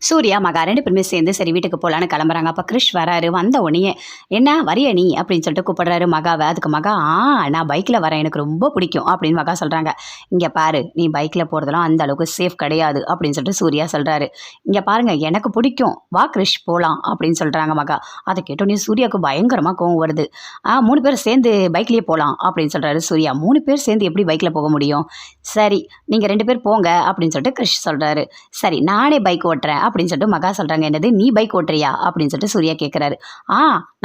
சூர்யா மகா 2 பேருமே சேர்ந்து சரி வீட்டுக்கு போகலான்னு கிளம்புறாங்க. அப்போ கிரிஷ் வராரு. வந்த உடனே என்ன வரியா நீ அப்படின்னு சொல்லிட்டு கூப்பிடுறாரு மகாவை. அதுக்கு மகா நான் பைக்கில் வரேன், எனக்கு ரொம்ப பிடிக்கும் அப்படின்னு மகா சொல்கிறாங்க. இங்கே பாரு, நீ பைக்கில் போகிறதுலாம் அந்த அளவுக்கு சேஃப் கிடையாது அப்படின்னு சொல்லிட்டு சூர்யா சொல்கிறாரு. இங்கே பாருங்க, எனக்கு பிடிக்கும், வா கிரிஷ் போகலாம் அப்படின்னு சொல்கிறாங்க மகா. அதை கேட்டோன்னே சூர்யாவுக்கு பயங்கரமாக கோவம் வருது. 3 பேர் சேர்ந்து பைக்லேயே போகலாம் அப்படின்னு சொல்கிறாரு சூர்யா. 3 பேர் சேர்ந்து எப்படி பைக்கில் போக முடியும்? சரி, நீங்கள் 2 பேர் போங்க அப்படின்னு சொல்லிட்டு கிரிஷ் சொல்கிறாரு. சரி, நானே பைக் ஓட்டுறேன் அப்படின்னு சொல்லிட்டு மகா சொல்கிறாங்க. என்னது, நீ பைக் ஓட்டுறியா அப்படின்னு சொல்லிட்டு சூர்யா கேட்குறாரு.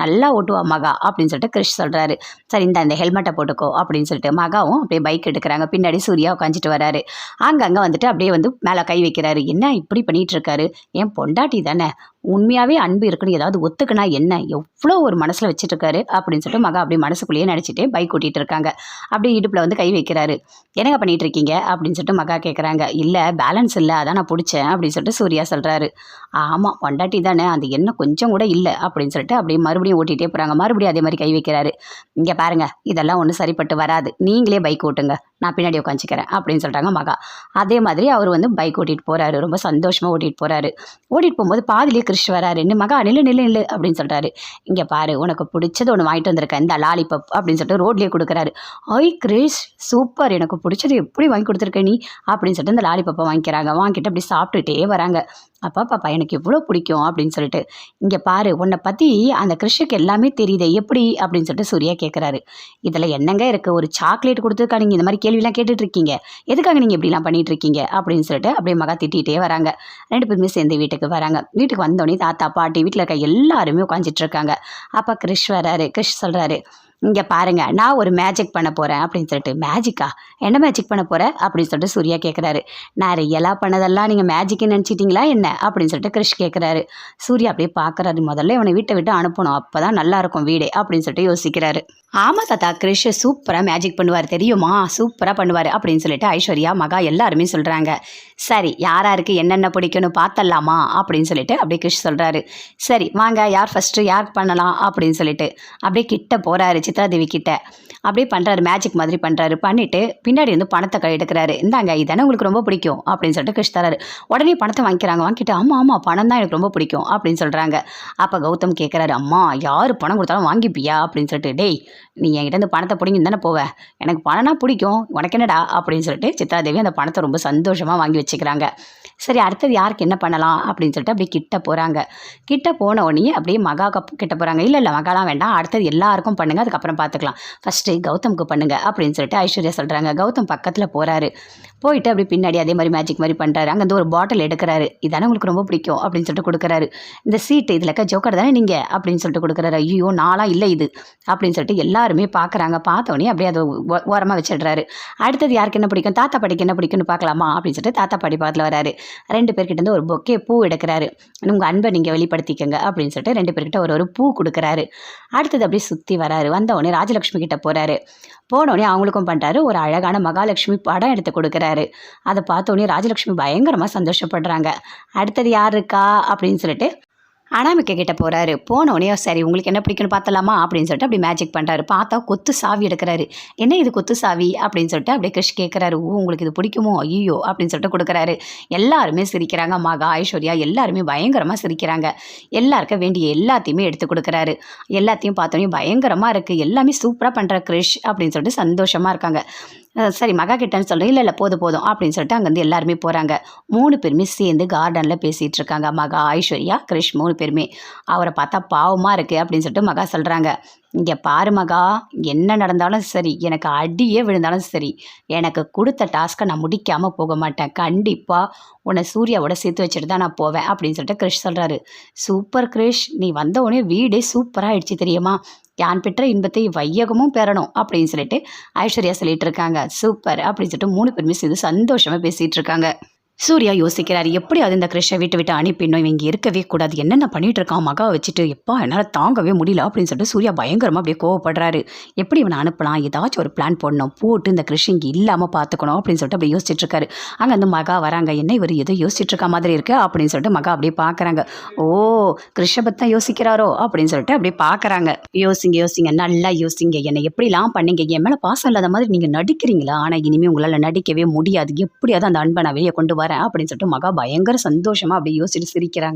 நல்லா ஓட்டுவா மகா அப்படின்னு சொல்லிட்டு கிரிஷ் சொல்கிறாரு. சரி, இந்த ஹெல்மெட்டை போட்டுக்கோ அப்படின்னு சொல்லிட்டு மகாவும் அப்படியே பைக் எடுக்கிறாங்க. பின்னாடி சூர்யா உட்காந்துட்டு வராரு. அங்கங்கே வந்துட்டு அப்படியே வந்து மேலே கை வைக்கிறாரு. என்ன இப்படி பண்ணிட்டு இருக்காரு? என் பொண்டாட்டி தானே, உண்மையாகவே அன்பு இருக்குன்னு ஏதாவது ஒத்துக்குனா என்ன, எவ்வளோ ஒரு மனசில் வச்சுட்டு இருக்காரு அப்படின்னு சொல்லிட்டு மகா அப்படியே மனசுக்குள்ளேயே நினச்சிட்டு பைக் ஓட்டிகிட்டு இருக்காங்க. அப்படியே இடுப்பில் வந்து கை வைக்கிறாரு. என்னங்க பண்ணிட்டு இருக்கீங்க அப்படின்னு சொல்லிட்டு மகா கேட்குறாங்க. இல்லை, பேலன்ஸ் இல்லை, அதான் நான் பிடிச்சேன் அப்படின்னு சொல்லிட்டு சூர்யா சொல்கிறாரு. ஆமாம், பொண்டாட்டி தானே, அந்த எண்ணம் கொஞ்சம் கூட இல்லை அப்படின்னு சொல்லிட்டு அப்படியே மறுபடியும் ஓட்டிகிட்டே போகிறாங்க. மறுபடியும் அதே மாதிரி கை வைக்கிறாரு. இங்கே பாருங்கள், இதெல்லாம் ஒன்றும் சரிப்பட்டு வராது, நீங்களே பைக் ஓட்டுங்க, நான் பின்னாடி உட்காந்துக்கிறேன் அப்படின்னு சொல்கிறாங்க மகா. அதே மாதிரி அவர் வந்து பைக் ஓட்டிகிட்டு போகிறாரு. ரொம்ப சந்தோஷமாக ஓட்டிகிட்டு போகிறாரு. ஓட்டிகிட்டு போகும்போது பாதிலே கிரிஷ் வராரு. என்ன மகா, நில்லு நில்லு நில்லு அப்படின்னு சொல்கிறாரு. இங்கே பாரு, உனக்கு பிடிச்சது ஒன்று வாங்கிட்டு வந்திருக்கேன், இந்த லாலிபப் அப்படின்னு சொல்லிட்டு ரோட்லேயே கொடுக்குறாரு. ஐ கிரிஷ், சூப்பர், எனக்கு பிடிச்சது எப்படி வாங்கி கொடுத்துருக்க நீ அப்படின்னு சொல்லிட்டு இந்த லாலிபப்பை வாங்கிக்கிறாங்க. வாங்கிட்டு அப்படி சாப்பிட்டுட்டே வராங்க. அப்பா பாப்பா, எனக்கு எவ்வளோ பிடிக்கும் அப்படின்னு சொல்லிட்டு. இங்கே பாரு, உன்னை பற்றி அந்த கிருஷ்ணுக்கு எல்லாமே தெரியுதே, எப்படி அப்படின்னு சொல்லிட்டு சூர்யா கேட்குறாரு. இதில் என்னங்க இருக்குது, ஒரு சாக்லேட் கொடுத்துருக்கா, நீங்கள் இந்த மாதிரி கேள்விலாம் கேட்டுட்ருக்கீங்க, எதுக்காக நீங்கள் இப்படிலாம் பண்ணிகிட்டு இருக்கீங்க அப்படின்னு சொல்லிட்டு அப்படியே மகா திட்டிகிட்டே வராங்க. 2 பேருமே சேர்ந்து வீட்டுக்கு வராங்க. வீட்டுக்கு வந்தோடனே தாத்தா பாட்டி வீட்டில் இருக்க எல்லாருமே உட்காந்துட்டு இருக்காங்க. அப்போ கிரிஷ் வராரு. கிரிஷ் சொல்கிறாரு, இங்கே பாருங்க, நான் ஒரு மேஜிக் பண்ண போகிறேன் அப்படின்னு சொல்லிட்டு. மேஜிக்கா? என்ன மேஜிக் பண்ண போகிற அப்படின்னு சொல்லிட்டு சூர்யா கேட்குறாரு. நான் ரியலாக பண்ணதெல்லாம் நீங்கள் மேஜிக்னு நினச்சிட்டிங்களா என்ன அப்படின்னு சொல்லிட்டு கிரிஷ் கேட்குறாரு. சூர்யா அப்படியே பார்க்குறாரு. முதல்ல இவனை வீட்டை விட்டு அனுப்பணும், அப்போ தான் நல்லாயிருக்கும் வீடே அப்படின்னு சொல்லிட்டு யோசிக்கிறாரு. ஆமாம் தாத்தா, கிரிஷ் சூப்பராக மேஜிக் பண்ணுவார் தெரியுமா, சூப்பராக பண்ணுவார் அப்படின்னு சொல்லிட்டு ஐஸ்வர்யா மகா எல்லாருமே சொல்கிறாங்க. சரி, யாராருக்கு என்னென்ன பிடிக்கும்னு பார்த்தலாமா அப்படின்னு சொல்லிட்டு அப்படியே கிரிஷ் சொல்கிறாரு. சரி வாங்க, யார் ஃபஸ்ட்டு யார் பண்ணலாம் அப்படின்னு சொல்லிட்டு அப்படியே கிட்ட போகிறாரு. சித்ராதேவி கிட்ட அப்படியே பண்ணுறாரு. மேஜிக் மாதிரி பண்ணுறாரு. பண்ணிவிட்டு பின்னாடி வந்து பணத்தை எடுக்கிறாரு. இந்தாங்க, இதானே உங்களுக்கு ரொம்ப பிடிக்கும் அப்படின்னு சொல்லிட்டு கிருஷ் தராரு. உடனே பணத்தை வாங்கிக்கிறாங்க. வாங்கிட்டு ஆமாம் பணம் தான் எனக்கு ரொம்ப பிடிக்கும் அப்படின்னு சொல்கிறாங்க. அப்போ கௌதம் கேட்குறாரு, அம்மா யார் பணம் கொடுத்தாலும் வாங்கிப்பியா அப்படின்னு சொல்லிட்டு. டேய், நீ என்கிட்ட இந்த பணத்தை பிடிங்கி தானே போவேன், எனக்கு பணம்னா பிடிக்கும், உனக்கு என்னடா அப்படின்னு சொல்லிட்டு சித்ராதேவி அந்த பணத்தை ரொம்ப சந்தோஷமாக வாங்கி வச்சுக்கிறாங்க. சரி, அடுத்தது யாருக்கு என்ன பண்ணலாம் அப்படின்னு சொல்லிட்டு அப்படியே கிட்ட போகிறாங்க. கிட்ட போன உடனே அப்படியே மகா கிட்ட போகிறாங்க. இல்லை மகாலாம் வேண்டாம், அடுத்தது எல்லாருக்கும் பண்ணுங்கள், அதுக்கப்புறம் பார்த்துக்கலாம், ஃபஸ்ட்டு கௌதமுக்கு பண்ணுங்கள் அப்படின்னு சொல்லிட்டு ஐஸ்வர்யா சொல்கிறாங்க. கௌதம் பக்கத்தில் போகிறாரு. போயிட்டு அப்படி பின்னாடி அதே மாதிரி மேஜிக் மாதிரி பண்ணுறாரு. அங்கே வந்து ஒரு பாட்டில் எடுக்கிறாரு. இதானே உங்களுக்கு ரொம்ப பிடிக்கும் அப்படின்னு சொல்லிட்டு கொடுக்குறாரு. இந்த சீட்டு இதில் இருக்க ஜோக்கர் தானே நீங்கள் அப்படின்னு சொல்லிட்டு கொடுக்குறாரு. ஐயோ, நாளாக இல்லை இது அப்படின்னு சொல்லிட்டு எல்லாருமே பார்க்குறாங்க. பார்த்தோன்னே அப்படியே அதை ஓரமாக வச்சிடுறாரு. அடுத்தது யாருக்கு என்ன பிடிக்கும், தாத்தா பாட்டிக்கு என்ன பிடிக்கும்னு பார்க்கலாமா அப்படின்னு சொல்லிட்டு தாத்தா பாட்டி பக்கத்தில் வராரு. 2 பேர்கிட்ட இருந்து ஒரு பொக்கே பூ எடுக்கிறாரு. உங்கள் அன்பை நீங்கள் வெளிப்படுத்திக்கங்க அப்படின்னு சொல்லிட்டு 2 பேர்கிட்ட ஒரு பூ கொடுக்குறாரு. அடுத்தது அப்படியே சுற்றி வராரு. வந்த உடனே ராஜலட்சுமி கிட்ட போகிறாரு. போனோடனே அவங்களுக்கும் பண்ணுறாரு. ஒரு அழகான மகாலட்சுமி படம் எடுத்து கொடுக்குறாரு. அதை பார்த்தோன்னே ராஜலட்சுமி பயங்கரமாக சந்தோஷப்படுறாங்க. அடுத்தது யார் இருக்கா அப்படின்னு சொல்லிட்டு அனாமிகா கிட்ட போகிறாரு. போனோடனே சரி உங்களுக்கு என்ன பிடிக்குன்னு பார்த்தலாமா அப்படின்னு சொல்லிட்டு அப்படி மேஜிக் பண்ணுறாரு. பார்த்தா கொத்து சாவி எடுக்கிறாரு. என்ன இது கொத்து சாவி அப்படின்னு சொல்லிட்டு அப்படியே கிருஷ் கேட்குறாரு. உங்களுக்கு இது பிடிக்குமோ ஐயோ அப்படின்னு சொல்லிட்டு கொடுக்குறாரு. எல்லாருமே சிரிக்கிறாங்க. மகா ஐஸ்வர்யா எல்லாருமே பயங்கரமாக சிரிக்கிறாங்க. எல்லாருக்கும் வேண்டிய எல்லாத்தையுமே எடுத்து கொடுக்குறாரு. எல்லாத்தையும் பார்த்தோன்னே பயங்கரமாக இருக்குது, எல்லாமே சூப்பராக பண்ணுற கிருஷ் அப்படின்னு சொல்லிட்டு சந்தோஷமாக இருக்காங்க. சரி மகா கிட்டன்னு சொல்கிறேன். இல்லை போதும் அப்படின்னு சொல்லிட்டு அங்கேருந்து எல்லாருமே போகிறாங்க. 3 பேருமே சேர்ந்து கார்டனில் பேசிகிட்டு இருக்காங்க. மகா ஐஸ்வர்யா கிரிஷ் 3 பேருமே. அவரை பார்த்தா பாவமாக இருக்குது அப்படின்னு சொல்லிட்டு மகா சொல்கிறாங்க. இங்கே பாரு மகா, என்ன நடந்தாலும் சரி, எனக்கு அடியே விழுந்தாலும் சரி, எனக்கு கொடுத்த டாஸ்க்கை நான் முடிக்காமல் போக மாட்டேன், கண்டிப்பாக உன்னை சூர்யாவோட சேர்த்து வச்சுட்டு தான் நான் போவேன் அப்படின்னு சொல்லிட்டு கிரிஷ் சொல்கிறாரு. சூப்பர் கிரிஷ், நீ வந்த உடனே வீடே சூப்பராக ஆயிடுச்சு தெரியுமா, யான் பெற்ற இன்பத்தை வையகமும் பெறணும் அப்படின்னு சொல்லிட்டு ஐஸ்வர்யா சொல்லிட்டு இருக்காங்க. சூப்பர் அப்படின்னு சொல்லிட்டு 3 பேருமே சேர்ந்து சந்தோஷமாக பேசிகிட்டு இருக்காங்க. சூர்யா யோசிக்கிறாரு, எப்படியாவது இந்த கிருஷ்ணை விட்டு அனுப்பிடணும், இவங்க இருக்கவே கூடாது, என்னென்ன பண்ணிட்டு இருக்கான் மகா வச்சுட்டு, எப்பா என்னால் தாங்கவே முடியல அப்படின்னு சொல்லிட்டு சூர்யா பயங்கரமாக அப்படியே கோவப்படுறாரு. எப்படி இவனை அனுப்பலாம், ஏதாச்சும் ஒரு பிளான் போடணும், போட்டு இந்த கிருஷ் இங்கே இல்லாமல் பார்த்துக்கணும் அப்படின்னு சொல்லிட்டு அப்படியே யோசிச்சுட்டு இருக்காரு. அங்கே அந்த மகா வராங்க. என்ன இவர் ஏதோ யோசிச்சுட்டு இருக்க மாதிரி இருக்கு அப்படின்னு சொல்லிட்டு மகா அப்படியே பார்க்குறாங்க. ஓ, கிருஷ்ணை பற்றி தான் யோசிக்கிறாரோ அப்படின்னு சொல்லிட்டு அப்படியே பார்க்குறாங்க. யோசிங்க நல்லா யோசிங்க, என்னை எப்படிலாம் பண்ணீங்க, என் மேலே பாசம் இல்லாத மாதிரி நீங்கள் நடிக்கிறீங்களா, ஆனால் இனிமேல் உங்களால் நடிக்கவே முடியாது, எப்படியாவது அந்த அன்பை நான் வெளியே கொண்டு வரேன் அப்படின்னு சொல்லிட்டு மகா பயங்கர சந்தோஷமாக அப்படியே யோசிச்சுட்டு சிரிக்கிறாங்க.